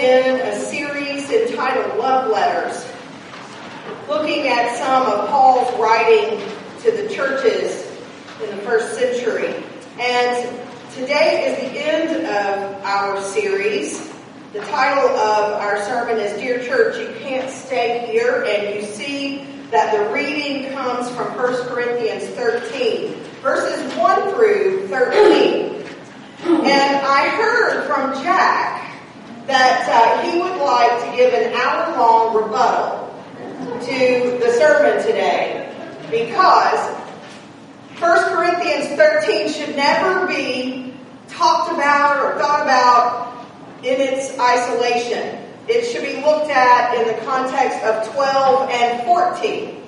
in a series entitled Love Letters, looking at some of Paul's writing to the churches in the first century. And today is the end of our series. The title of our sermon is Dear Church, You Can't Stay Here. And you see that the reading comes from 1 Corinthians 13, verses 1 through 13. And I heard from Jack that he would like to give an hour-long rebuttal to the sermon today, because 1 Corinthians 13 should never be talked about or thought about in its isolation. It should be looked at in the context of 12 and 14.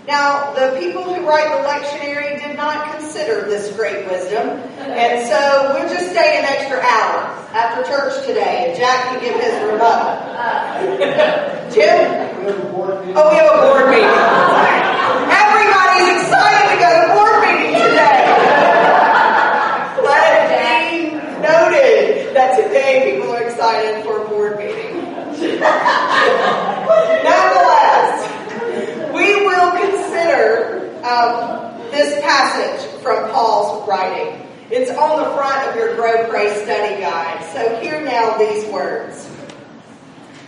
Now, the people who write the lectionary did not consider this great wisdom, and so we'll just stay an extra hour after church today, and Jack can give his rebuttal. Jim? Oh, we have a board meeting. Everybody's excited to go to board meeting today. Let it be noted that today people are excited for a board meeting. Nonetheless, we will consider this passage from Paul's writing. It's on the front of your Grow, Pray, Study guide. So hear now these words.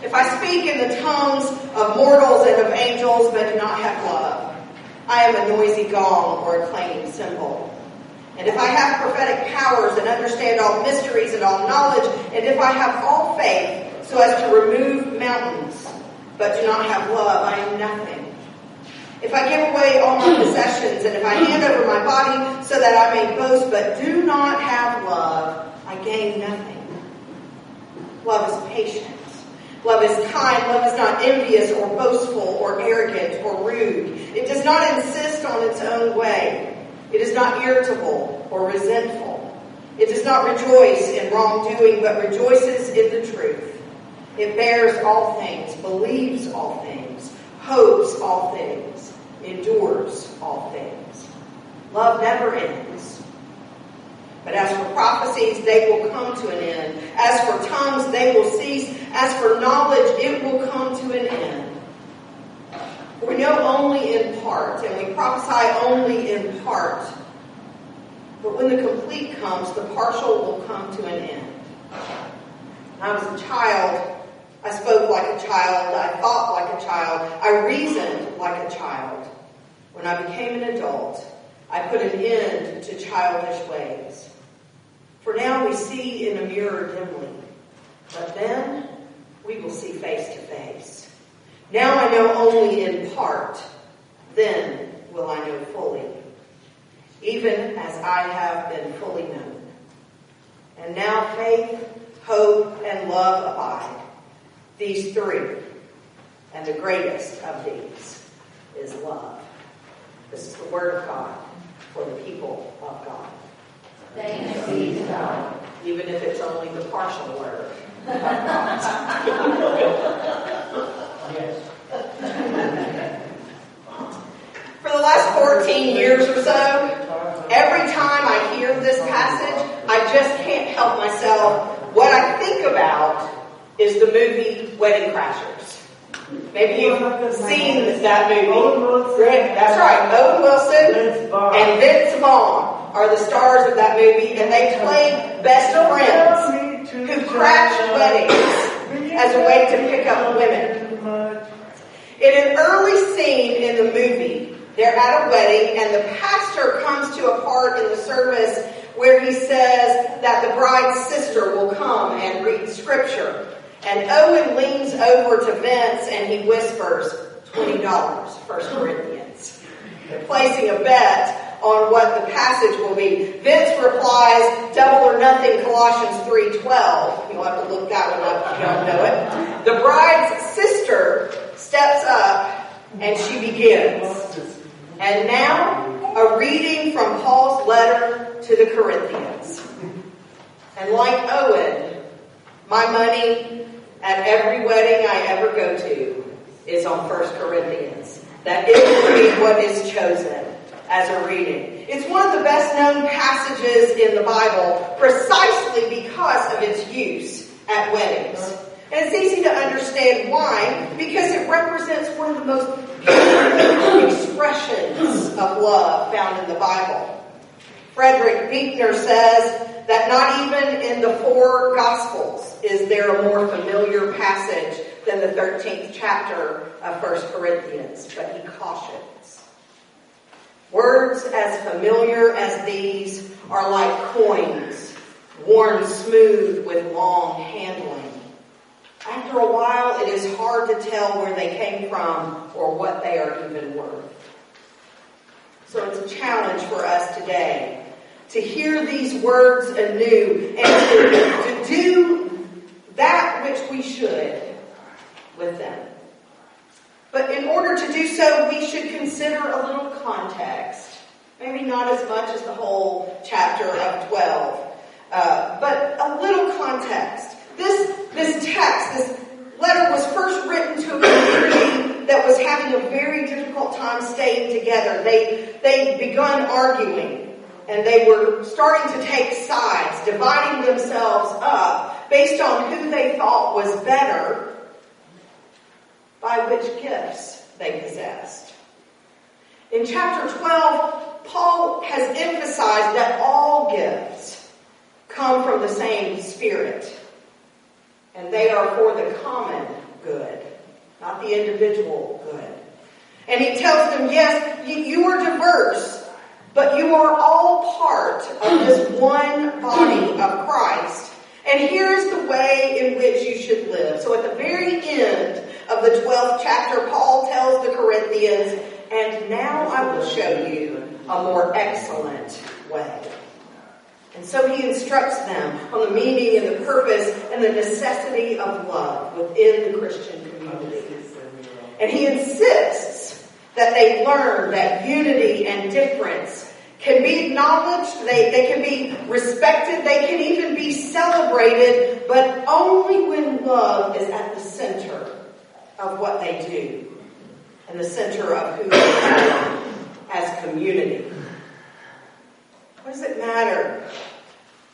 If I speak in the tongues of mortals and of angels, but do not have love, I am a noisy gong or a clanging cymbal. And if I have prophetic powers and understand all mysteries and all knowledge, and if I have all faith so as to remove mountains, but do not have love, I am nothing. If I give away all my possessions, and if I hand over my body so that I may boast, but do not have love, I gain nothing. Love is patient. Love is kind. Love is not envious or boastful or arrogant or rude. It does not insist on its own way. It is not irritable or resentful. It does not rejoice in wrongdoing, but rejoices in the truth. It bears all things, believes all things, hopes all things, endures all things. Love never ends. But as for prophecies, they will come to an end. As for tongues, they will cease. As for knowledge, it will come to an end. We know only in part, and we prophesy only in part. But when the complete comes, the partial will come to an end. When I was a child, I spoke like a child. I thought like a child. I reasoned like a child. When I became an adult, I put an end to childish ways. For now we see in a mirror dimly, but then we will see face to face. Now I know only in part, then will I know fully, even as I have been fully known. And now faith, hope, and love abide, these three, and the greatest of these is love. This is the word of God for the people of God. Thanks be to God. Even if it's only the partial word of God. Yes. For the last 14 years or so, every time I hear this passage, I just can't help myself. What I think about is the movie Wedding Crashers. Maybe you've seen that movie. That's right. Owen Wilson and Vince Vaughn are the stars of that movie, and they play best friends who crash weddings as a way to pick up women. In an early scene in the movie, they're at a wedding, and the pastor comes to a part in the service where he says that the bride's sister will come and read scripture. And Owen leans over to Vince and he whispers, $20, 1 Corinthians. They're placing a bet on what the passage will be. Vince replies, double or nothing, Colossians 3:12. You'll have to look that one up if you don't know it. The bride's sister steps up and she begins. And now, a reading from Paul's letter to the Corinthians. And like Owen, my money at every wedding I ever go to is on 1 Corinthians. That it will be what is chosen as a reading. It's one of the best known passages in the Bible precisely because of its use at weddings. And it's easy to understand why, because it represents one of the most beautiful expressions of love found in the Bible. Frederick Buechner says that not even in the 4 Gospels is there a more familiar passage than the 13th chapter of 1 Corinthians, but he cautions. Words as familiar as these are like coins, worn smooth with long handling. After a while, it is hard to tell where they came from or what they are even worth. So it's a challenge for us today to hear these words anew and to do that which we should with them. But in order to do so, we should consider a little context. Maybe not as much as the whole chapter of 12, but a little context. This text, this letter was first written to a community that was having a very difficult time staying together. They'd begun arguing. And they were starting to take sides, dividing themselves up based on who they thought was better by which gifts they possessed. In chapter 12, Paul has emphasized that all gifts come from the same Spirit. And they are for the common good, not the individual good. And he tells them, yes, you are diverse, but you are all part of this one body of Christ. And here is the way in which you should live. So at the very end of the 12th chapter, Paul tells the Corinthians, and now I will show you a more excellent way. And so he instructs them on the meaning and the purpose and the necessity of love within the Christian community. And he insists that they learn that unity and difference can be acknowledged, they can be respected, they can even be celebrated, but only when love is at the center of what they do and the center of who they are as community. What does it matter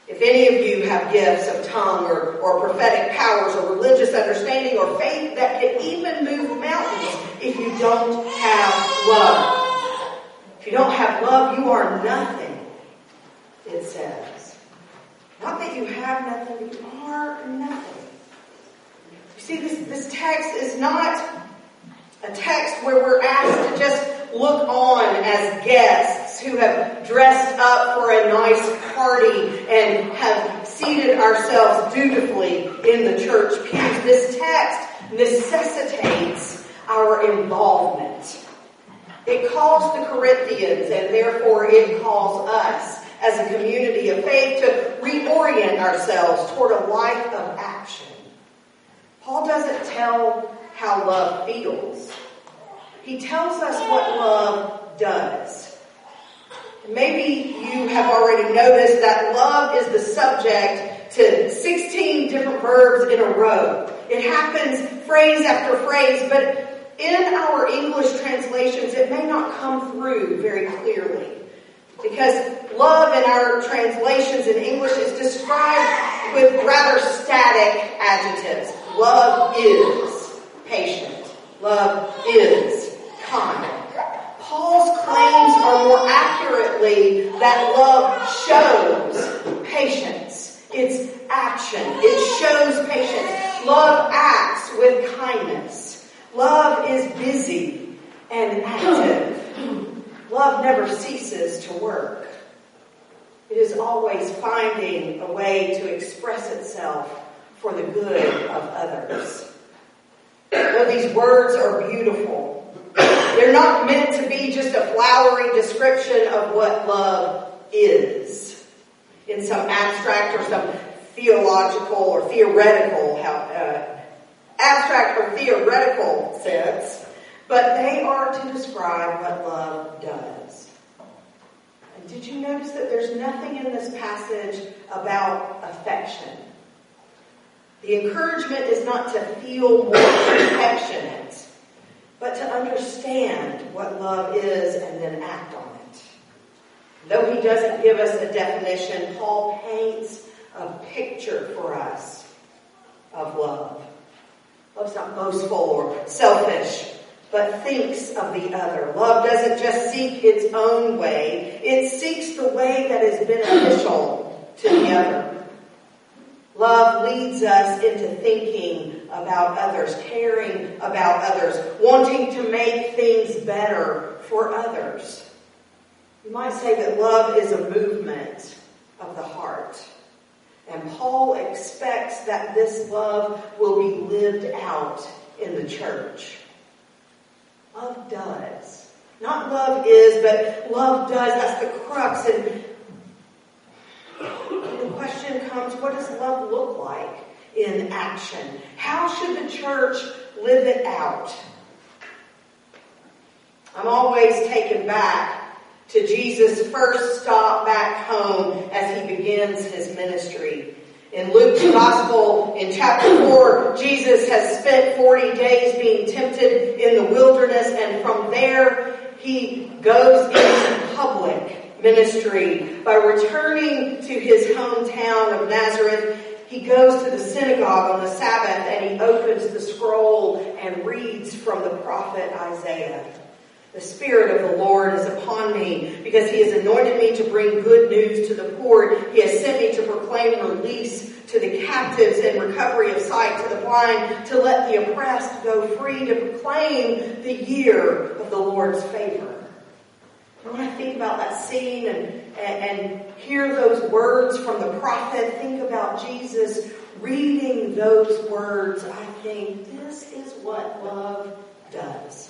if any of you have gifts of tongue or prophetic powers or religious understanding or faith that can even move mountains if you don't have love? If you don't have love, you are nothing, it says. Not that you have nothing, but you are nothing. You see, this text is not a text where we're asked to just look on as guests who have dressed up for a nice party and have seated ourselves dutifully in the church pews. This text necessitates our involvement. It calls the Corinthians, and therefore it calls us as a community of faith to reorient ourselves toward a life of action. Paul doesn't tell how love feels. He tells us what love does. Maybe you have already noticed that love is the subject to 16 different verbs in a row. It happens phrase after phrase, but in our English translations, it may not come through very clearly. Because love in our translations in English is described with rather static adjectives. Love is patient. Love is kind. Paul's claims are more accurately that love shows patience. It's action. It shows patience. Love acts with kindness. Love is busy and active. Love never ceases to work. It is always finding a way to express itself for the good of others. Though these words are beautiful, they're not meant to be just a flowery description of what love is in some abstract or some theological or theoretical sense, but they are to describe what love does. And did you notice that there's nothing in this passage about affection? The encouragement is not to feel more affectionate, but to understand what love is and then act on it. Though he doesn't give us a definition, Paul paints a picture for us of love. Love's not boastful or selfish, but thinks of the other. Love doesn't just seek its own way. It seeks the way that is beneficial to the other. Love leads us into thinking about others, caring about others, wanting to make things better for others. You might say that love is a movement of the heart. And Paul expects that this love will be lived out in the church. Love does. Not love is, but love does. That's the crux. And the question comes, what does love look like in action? How should the church live it out? I'm always taken back to Jesus' first stop back home as he begins his ministry. In Luke's Gospel, in chapter 4, Jesus has spent 40 days being tempted in the wilderness, and from there he goes into public ministry. By returning to his hometown of Nazareth, he goes to the synagogue on the Sabbath and he opens the scroll and reads from the prophet Isaiah. The Spirit of the Lord is upon me because he has anointed me to bring good news to the poor. He has sent me to proclaim release to the captives and recovery of sight to the blind, to let the oppressed go free, to proclaim the year of the Lord's favor. And when I think about that scene and hear those words from the prophet, think about Jesus reading those words, I think this is what love does.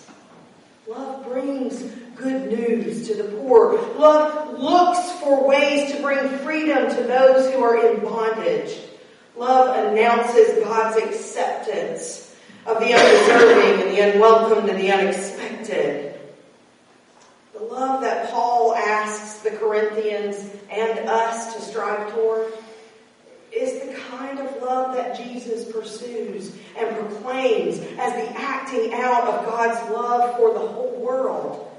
Love brings good news to the poor. Love looks for ways to bring freedom to those who are in bondage. Love announces God's acceptance of the undeserving and the unwelcomed and the unexpected. The love that Paul asks the Corinthians and us to strive toward is the kind of love that Jesus pursues and proclaims as the acting out of God's love for the whole world.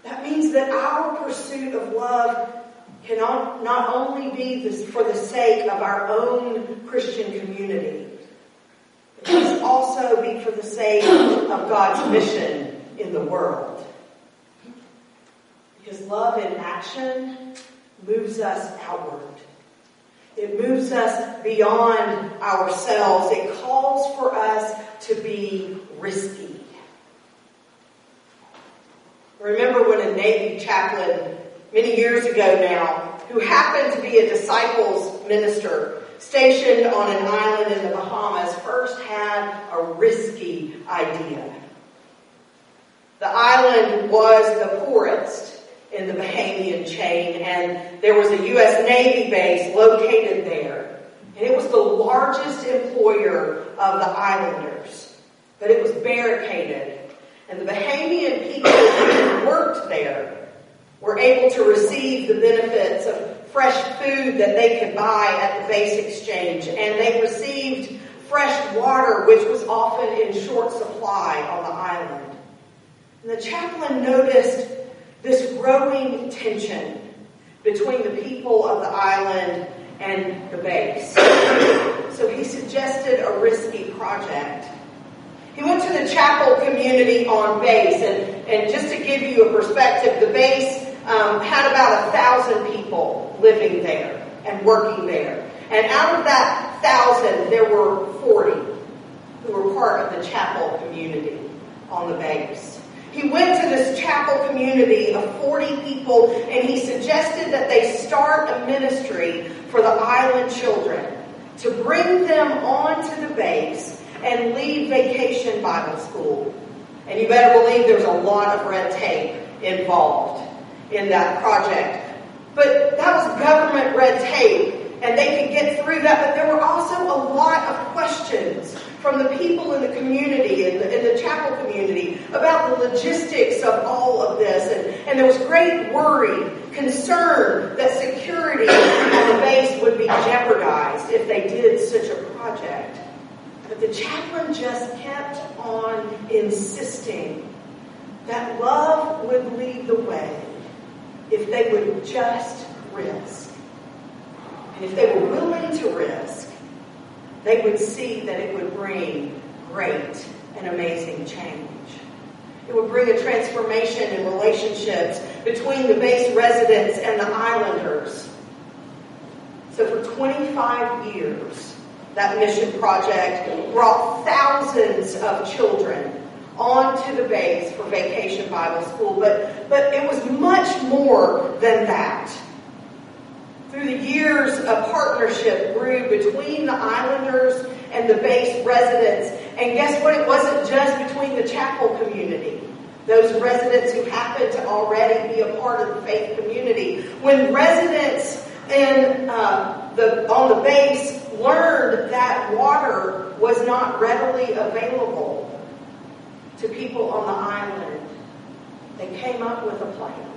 That means that our pursuit of love can not only be for the sake of our own Christian community, it must also be for the sake of God's mission in the world. Because love in action moves us outward. It moves us beyond ourselves. It calls for us to be risky. I remember when a Navy chaplain, many years ago now, who happened to be a disciples minister stationed on an island in the Bahamas, first had a risky idea. The island was the poorest in the Bahamian chain, and there was a U.S. Navy base located there. And it was the largest employer of the islanders. But it was barricaded. And the Bahamian people who worked there were able to receive the benefits of fresh food that they could buy at the base exchange. And they received fresh water, which was often in short supply on the island. And the chaplain noticed this growing tension between the people of the island and the base. So he suggested a risky project. He went to the chapel community on base, and just to give you a perspective, the base had about 1,000 people living there and working there. And out of that 1,000, there were 40 who were part of the chapel community on the base. He went to this chapel community of 40 people, and he suggested that they start a ministry for the island children to bring them onto the base and lead Vacation Bible School. And you better believe there's a lot of red tape involved in that project. But that was government red tape, and they could get through that. But there were also a lot of questions from the people in the community, in the chapel community, about the logistics of all of this. And there was great worry, concern that security on the base would be jeopardized if they did such a project. But the chaplain just kept on insisting that love would lead the way if they would just risk. And if they were willing to risk, they would see that it would bring great and amazing change. It would bring a transformation in relationships between the base residents and the islanders. So for 25 years, that mission project brought thousands of children onto the base for Vacation Bible School, but it was much more than that. Through the years, a partnership grew between the islanders and the base residents. And guess what? It wasn't just between the chapel community, those residents who happened to already be a part of the faith community. When residents on the base learned that water was not readily available to people on the island, they came up with a plan.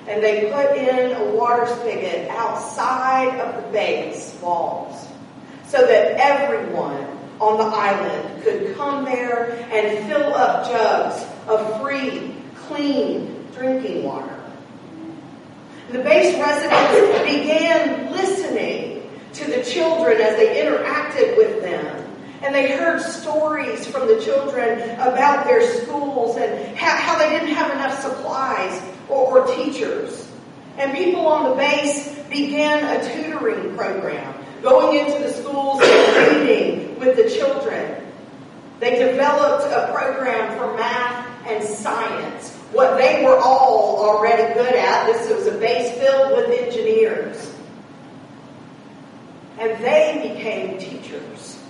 And they put in a water spigot outside of the base walls so that everyone on the island could come there and fill up jugs of free, clean drinking water. The base residents began listening to the children as they interacted with them. And they heard stories from the children about their schools and how they didn't have enough supplies or teachers. And people on the base began a tutoring program, going into the schools and reading with the children. They developed a program for math and science, what they were all already good at. This was a base filled with engineers. And they became teachers.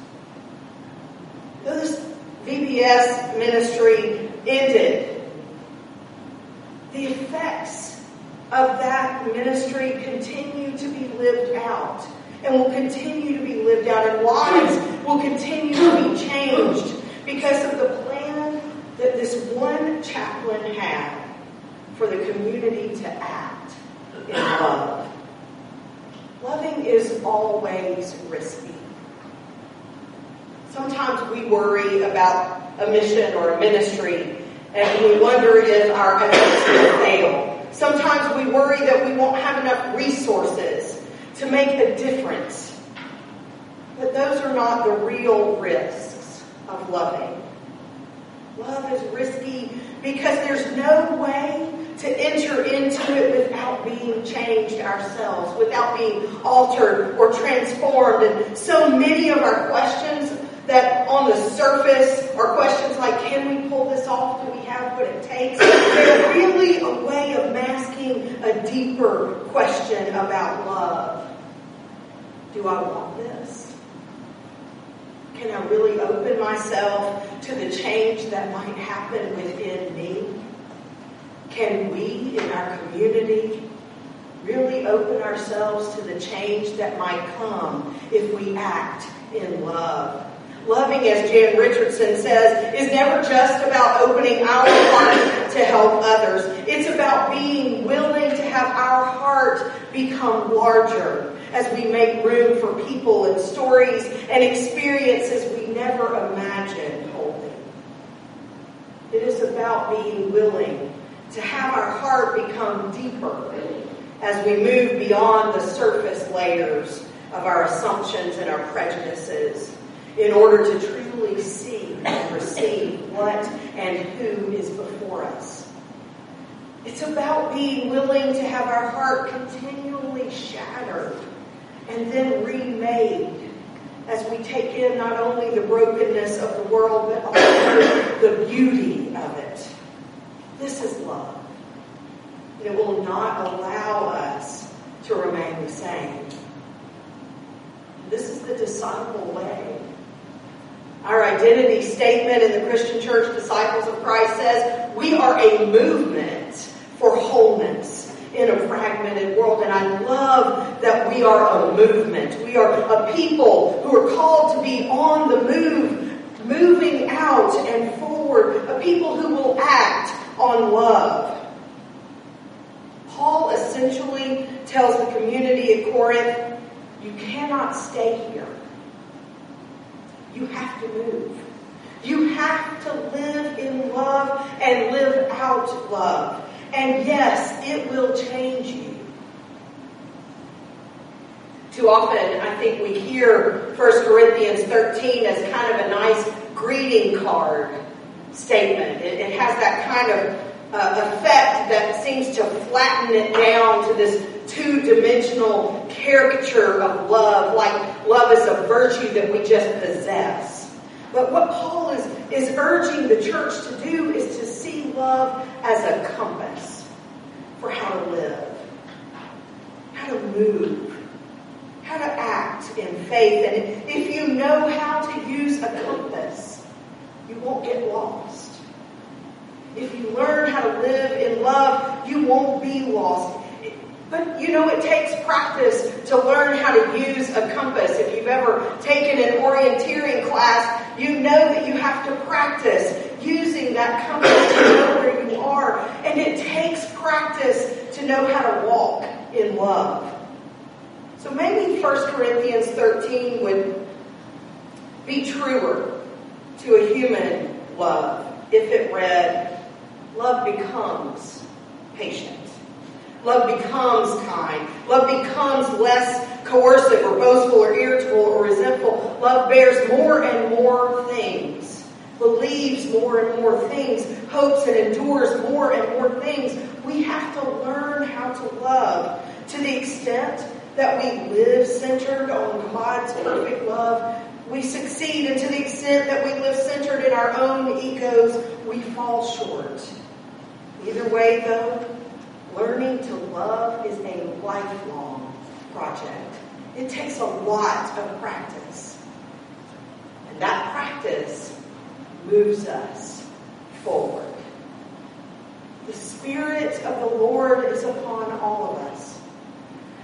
This VBS ministry ended. The effects of that ministry continue to be lived out and will continue to be lived out, and lives will continue to be changed because of the plan that this one chaplain had for the community to act in love. Loving is always risky. Sometimes we worry about a mission or a ministry and we wonder if our efforts will fail. Sometimes we worry that we won't have enough resources to make a difference. But those are not the real risks of loving. Love is risky because there's no way to enter into it without being changed ourselves, without being altered or transformed. And so many of our questions that on the surface are questions like, can we pull this off? Do we have what it takes? They're really a way of masking a deeper question about love. Do I want this? Can I really open myself to the change that might happen within me? Can we in our community really open ourselves to the change that might come if we act in love? Loving, as Jan Richardson says, is never just about opening our heart to help others. It's about being willing to have our heart become larger as we make room for people and stories and experiences we never imagined holding. It is about being willing to have our heart become deeper as we move beyond the surface layers of our assumptions and our prejudices, in order to truly see and receive what and who is before us. It's about being willing to have our heart continually shattered and then remade as we take in not only the brokenness of the world, but also the beauty of it. This is love. And it will not allow us to remain the same. This is the disciple way. Our identity statement in the Christian Church Disciples of Christ says we are a movement for wholeness in a fragmented world. And I love that we are a movement. We are a people who are called to be on the move, moving out and forward, a people who will act on love. Paul essentially tells the community at Corinth, you cannot stay here. You have to move. You have to live in love and live out love. And yes, it will change you. Too often, I think we hear 1 Corinthians 13 as kind of a nice greeting card statement. It has that kind of effect that seems to flatten it down to this two-dimensional caricature of love, like love is a virtue that we just possess. But what Paul is urging the church to do is to see love as a compass for how to live, how to move, how to act in faith. And if you know how to use a compass, you won't get lost. If you learn how to live in love, you won't be lost. But it takes practice to learn how to use a compass. If you've ever taken an orienteering class, you know that you have to practice using that compass to know where you are. And it takes practice to know how to walk in love. So maybe 1 Corinthians 13 would be truer to a human love if it read, love becomes patient. Love becomes kind. Love becomes less coercive or boastful or irritable or resentful. Love bears more and more things, believes more and more things, hopes and endures more and more things. We have to learn how to love to the extent that we live centered on God's perfect love. We succeed, and to the extent that we live centered in our own egos, we fall short. Either way, though, learning to love is a lifelong project. It takes a lot of practice. And that practice moves us forward. The Spirit of the Lord is upon all of us.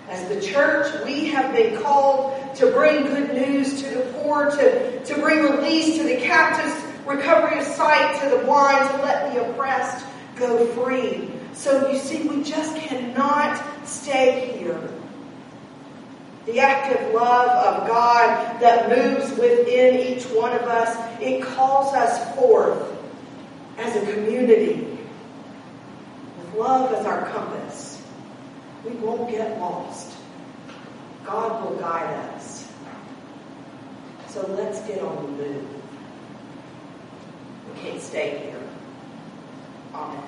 As the church, we have been called to bring good news to the poor, to bring release to the captives, recovery of sight to the blind, to let the oppressed go free. So you see, we just cannot stay here. The active love of God that moves within each one of us, it calls us forth as a community with love as our compass. We won't get lost. God will guide us. So let's get on the move. We can't stay here. Amen.